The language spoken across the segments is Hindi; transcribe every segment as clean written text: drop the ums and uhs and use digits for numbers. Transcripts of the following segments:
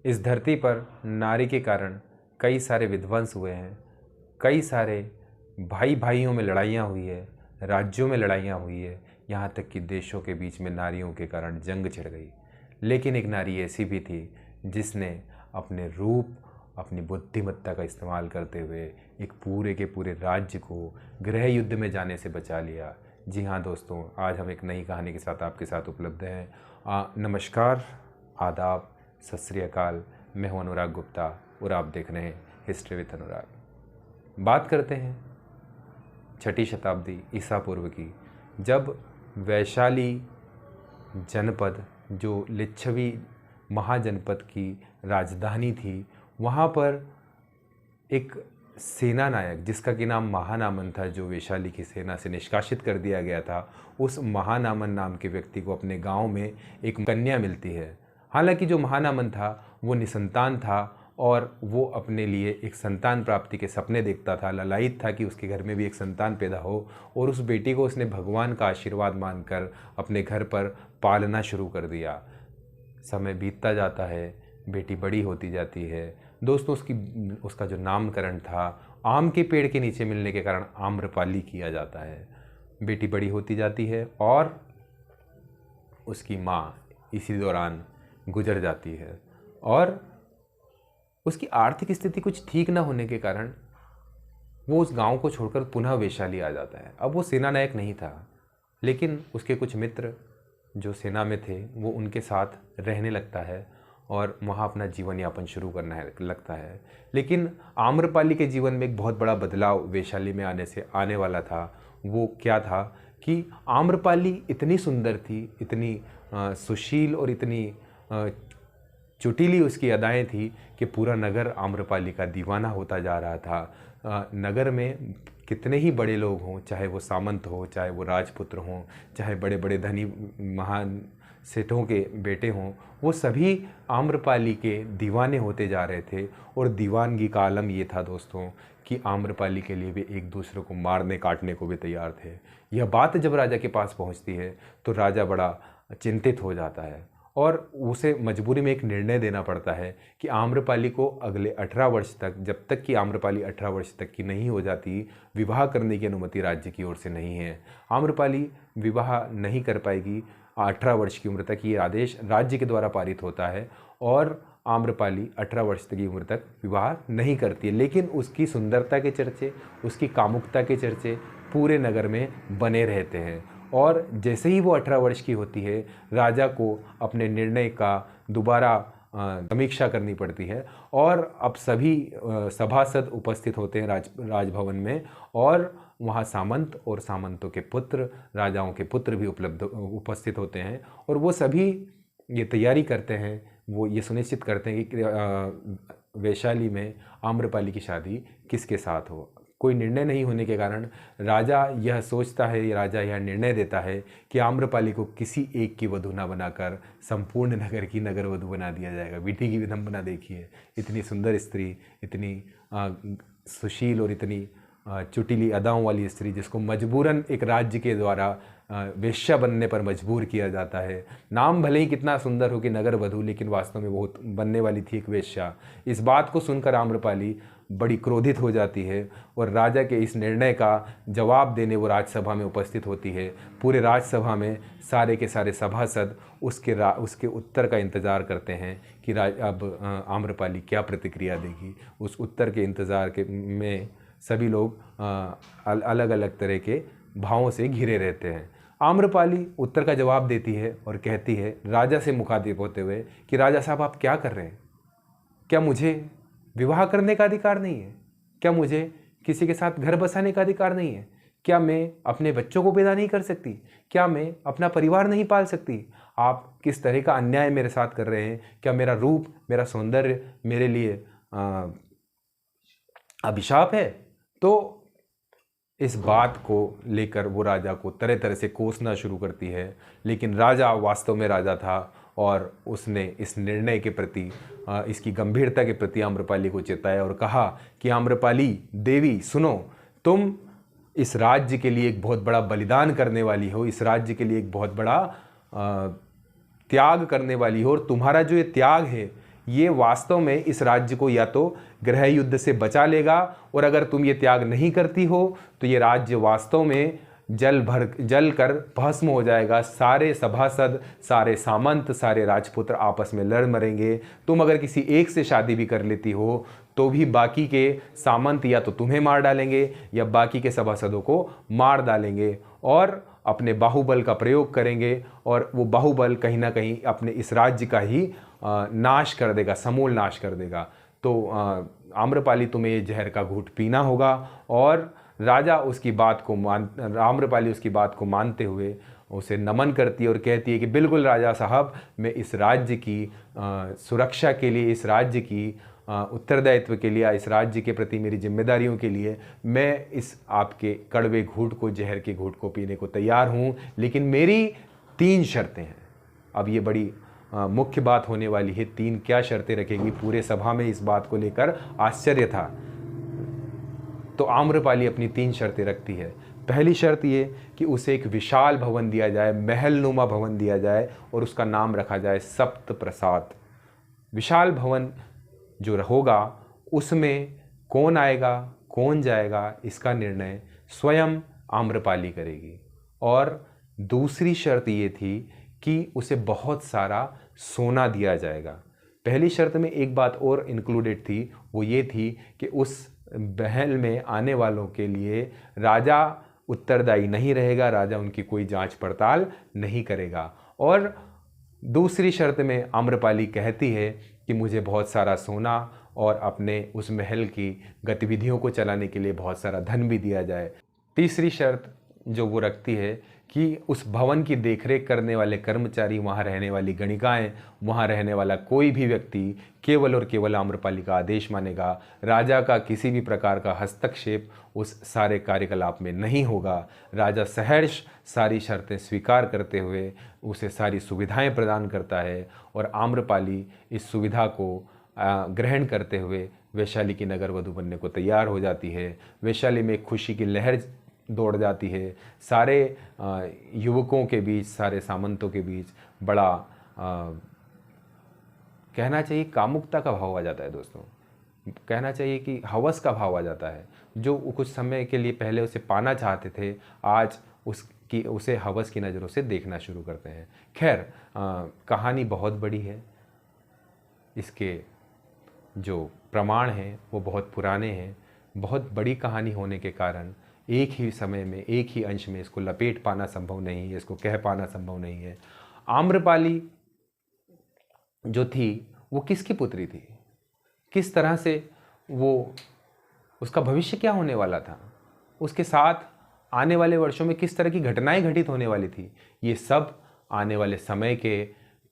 इस धरती पर नारी के कारण कई सारे विध्वंस हुए हैं, कई सारे भाई भाइयों में लड़ाइयाँ हुई है, राज्यों में लड़ाइयाँ हुई है, यहाँ तक कि देशों के बीच में नारियों के कारण जंग छिड़ गई। लेकिन एक नारी ऐसी भी थी जिसने अपने रूप, अपनी बुद्धिमत्ता का इस्तेमाल करते हुए एक पूरे के पूरे राज्य को गृह युद्ध में जाने से बचा लिया। जी हाँ दोस्तों, आज हम एक नई कहानी के साथ आपके साथ उपलब्ध हैं। नमस्कार, आदाब, सत श्री अकाल। मैं हूं अनुराग गुप्ता और आप देख रहे हैं हिस्ट्री विद अनुराग। बात करते हैं 6ठी शताब्दी ईसा पूर्व की, जब वैशाली जनपद जो लिच्छवी महाजनपद की राजधानी थी, वहाँ पर एक सेना नायक जिसका कि नाम महानामन था, जो वैशाली की सेना से निष्कासित कर दिया गया था, उस महानामन नाम के व्यक्ति को अपने गांव में एक कन्या मिलती है। हालांकि जो महानामन था वो निसंतान था और वो अपने लिए एक संतान प्राप्ति के सपने देखता था, ललायित था कि उसके घर में भी एक संतान पैदा हो, और उस बेटी को उसने भगवान का आशीर्वाद मानकर अपने घर पर पालना शुरू कर दिया। समय बीतता जाता है, बेटी बड़ी होती जाती है। दोस्तों, उसका जो नामकरण था आम के पेड़ के नीचे मिलने के कारण आम्रपाली किया जाता है। बेटी बड़ी होती जाती है और उसकी माँ इसी दौरान गुजर जाती है, और उसकी आर्थिक स्थिति कुछ ठीक ना होने के कारण वो उस गांव को छोड़कर पुनः वैशाली आ जाता है। अब वो सेना नायक नहीं था, लेकिन उसके कुछ मित्र जो सेना में थे वो उनके साथ रहने लगता है और वहाँ अपना जीवन यापन शुरू करना लगता है। लेकिन आम्रपाली के जीवन में एक बहुत बड़ा बदलाव वैशाली में आने वाला था। वो क्या था कि आम्रपाली इतनी सुंदर थी, इतनी सुशील और इतनी चुटीली उसकी अदाएँ थी कि पूरा नगर आम्रपाली का दीवाना होता जा रहा था। नगर में कितने ही बड़े लोग हों, चाहे वो सामंत हो, चाहे वो राजपुत्र हों, चाहे बड़े बड़े धनी महान सेठों के बेटे हों, वो सभी आम्रपाली के दीवाने होते जा रहे थे। और दीवानगी का आलम ये था दोस्तों कि आम्रपाली के लिए भी एक दूसरे को मारने काटने को भी तैयार थे। यह बात जब राजा के पास पहुंचती है तो राजा बड़ा चिंतित हो जाता है और उसे मजबूरी में एक निर्णय देना पड़ता है कि आम्रपाली को अगले 18 वर्ष तक, जब तक कि आम्रपाली 18 वर्ष तक की नहीं हो जाती, विवाह करने की अनुमति राज्य की ओर से नहीं है। आम्रपाली विवाह नहीं कर पाएगी 18 वर्ष की उम्र तक, ये आदेश राज्य के द्वारा पारित होता है, और आम्रपाली 18 वर्ष तक की उम्र तक विवाह नहीं करती है। लेकिन उसकी सुंदरता के चर्चे, उसकी कामुकता के चर्चे पूरे नगर में बने रहते हैं। और जैसे ही वो 18 वर्ष की होती है, राजा को अपने निर्णय का दोबारा समीक्षा करनी पड़ती है, और अब सभी सभासद उपस्थित होते हैं राजभवन में, और वहाँ सामंत और सामंतों के पुत्र, राजाओं के पुत्र भी उपस्थित होते हैं, और वो सभी ये तैयारी करते हैं, वो ये सुनिश्चित करते हैं कि वैशाली में आम्रपाली की शादी किसके साथ हो। कोई निर्णय नहीं होने के कारण राजा यह सोचता है, राजा यह निर्णय देता है कि आम्रपाली को किसी एक की वधू न बनाकर संपूर्ण नगर की नगर वधू बना दिया जाएगा। विधि की विडंबना देखिए, इतनी सुंदर स्त्री, इतनी सुशील और इतनी चुटीली अदाओं वाली स्त्री, जिसको मजबूरन एक राज्य के द्वारा वेश्या बनने पर मजबूर किया जाता है। नाम भले ही कितना सुंदर हो कि नगर वधू, लेकिन वास्तव में वो बनने वाली थी एक वेश्या। इस बात को सुनकर आम्रपाली बड़ी क्रोधित हो जाती है और राजा के इस निर्णय का जवाब देने वो राजसभा में उपस्थित होती है। पूरे राजसभा में सारे के सारे सभासद उसके उत्तर का इंतज़ार करते हैं कि अब आम्रपाली क्या प्रतिक्रिया देगी। उस उत्तर के इंतज़ार में सभी लोग अलग अलग तरह के भावों से घिरे रहते हैं। आम्रपाली उत्तर का जवाब देती है और कहती है राजा से मुखातिब होते हुए कि राजा साहब, आप क्या कर रहे हैं? क्या मुझे विवाह करने का अधिकार नहीं है? क्या मुझे किसी के साथ घर बसाने का अधिकार नहीं है? क्या मैं अपने बच्चों को पैदा नहीं कर सकती? क्या मैं अपना परिवार नहीं पाल सकती? आप किस तरह का अन्याय मेरे साथ कर रहे हैं? क्या मेरा रूप, मेरा सौंदर्य मेरे लिए अभिशाप है? तो इस बात को लेकर वो राजा को तरह तरह से कोसना शुरू करती है। लेकिन राजा वास्तव में राजा था और उसने इस निर्णय के प्रति, इसकी गंभीरता के प्रति आम्रपाली को चेताया और कहा कि आम्रपाली देवी सुनो, तुम इस राज्य के लिए एक बहुत बड़ा बलिदान करने वाली हो, इस राज्य के लिए एक बहुत बड़ा त्याग करने वाली हो, और तुम्हारा जो ये त्याग है ये वास्तव में इस राज्य को या तो गृह युद्ध से बचा लेगा, और अगर तुम ये त्याग नहीं करती हो तो ये राज्य वास्तव में जल कर भस्म हो जाएगा। सारे सभासद, सारे सामंत, सारे राजपुत्र आपस में लड़ मरेंगे। तुम अगर किसी एक से शादी भी कर लेती हो तो भी बाकी के सामंत या तो तुम्हें मार डालेंगे या बाकी के सभासदों को मार डालेंगे और अपने बाहुबल का प्रयोग करेंगे, और वो बाहुबल कहीं ना कहीं अपने इस राज्य का ही नाश कर देगा, समूल नाश कर देगा। तो आम्रपाली तुम्हें ये जहर का घूंट पीना होगा। और राजा उसकी बात को आम्रपाली उसकी बात को मानते हुए उसे नमन करती है और कहती है कि बिल्कुल राजा साहब, मैं इस राज्य की सुरक्षा के लिए, इस राज्य की उत्तरदायित्व के लिए, इस राज्य के प्रति मेरी जिम्मेदारियों के लिए मैं इस आपके कड़वे घूंट को, जहर के घूंट को पीने को तैयार हूँ, लेकिन मेरी 3 शर्तें हैं। अब ये बड़ी मुख्य बात होने वाली है। 3 क्या शर्तें रखेगी? पूरे सभा में इस बात को लेकर आश्चर्य था। तो आम्रपाली अपनी 3 शर्तें रखती है। पहली शर्त ये कि उसे एक विशाल भवन दिया जाए, महलनुमा भवन दिया जाए, और उसका नाम रखा जाए सप्त प्रसाद। विशाल भवन जो होगा उसमें कौन आएगा कौन जाएगा इसका निर्णय स्वयं आम्रपाली करेगी। और दूसरी शर्त ये थी कि उसे बहुत सारा सोना दिया जाएगा। पहली शर्त में एक बात और इंक्लूडेड थी, वो ये थी कि उस महल में आने वालों के लिए राजा उत्तरदायी नहीं रहेगा, राजा उनकी कोई जांच पड़ताल नहीं करेगा। और दूसरी शर्त में आम्रपाली कहती है कि मुझे बहुत सारा सोना और अपने उस महल की गतिविधियों को चलाने के लिए बहुत सारा धन भी दिया जाए। तीसरी शर्त जो वो रखती है कि उस भवन की देखरेख करने वाले कर्मचारी, वहाँ रहने वाली गणिकाएं, वहाँ रहने वाला कोई भी व्यक्ति केवल और केवल आम्रपाली का आदेश मानेगा। राजा का किसी भी प्रकार का हस्तक्षेप उस सारे कार्यकलाप में नहीं होगा। राजा सहर्ष सारी शर्तें स्वीकार करते हुए उसे सारी सुविधाएं प्रदान करता है, और आम्रपाली इस सुविधा को ग्रहण करते हुए वैशाली की नगर वधू बनने को तैयार हो जाती है। वैशाली में खुशी की लहर दौड़ जाती है। सारे युवकों के बीच, सारे सामंतों के बीच बड़ा कहना चाहिए कामुकता का भाव आ जाता है दोस्तों। कहना चाहिए कि हवस का भाव आ जाता है। जो कुछ समय के लिए पहले उसे पाना चाहते थे, आज उसे हवस की नज़रों से देखना शुरू करते हैं। खैर, कहानी बहुत बड़ी है। इसके जो प्रमाण हैं वो बहुत पुराने हैं। बहुत बड़ी कहानी होने के कारण एक ही समय में, एक ही अंश में इसको लपेट पाना संभव नहीं है, इसको कह पाना संभव नहीं है। आम्रपाली जो थी वो किसकी पुत्री थी? किस तरह से उसका भविष्य क्या होने वाला था? उसके साथ आने वाले वर्षों में किस तरह की घटनाएं घटित होने वाली थी? ये सब आने वाले समय के,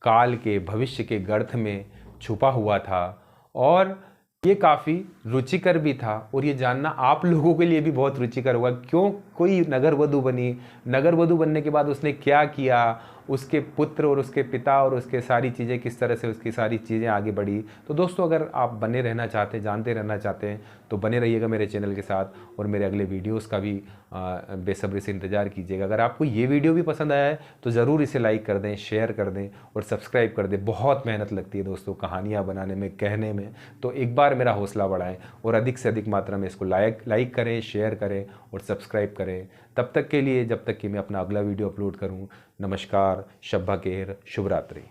काल के, भविष्य के गर्थ में छुपा हुआ था, और ये काफ़ी रुचिकर भी था। और ये जानना आप लोगों के लिए भी बहुत रुचिकर होगा, क्यों कोई नगर वधू बनी, नगर वधू बनने के बाद उसने क्या किया, उसके पुत्र और उसके पिता और उसके सारी चीज़ें किस तरह से उसकी सारी चीज़ें आगे बढ़ी। तो दोस्तों, अगर आप बने रहना चाहते हैं, जानते रहना चाहते हैं, तो बने रहिएगा मेरे चैनल के साथ, और मेरे अगले वीडियोस का भी बेसब्री से इंतज़ार कीजिएगा। अगर आपको ये वीडियो भी पसंद आया है तो ज़रूर इसे लाइक कर दें, शेयर कर दें और सब्सक्राइब कर दें। बहुत मेहनत लगती है दोस्तों कहानियाँ बनाने में, कहने में, तो एक बार मेरा हौसला बढ़ाएं और अधिक से अधिक मात्रा में इसको लाइक करें, शेयर करें और सब्सक्राइब करें। तब तक के लिए, जब तक कि मैं अपना अगला वीडियो अपलोड करूं, नमस्कार, शब्बा खेर, शुभ रात्रि।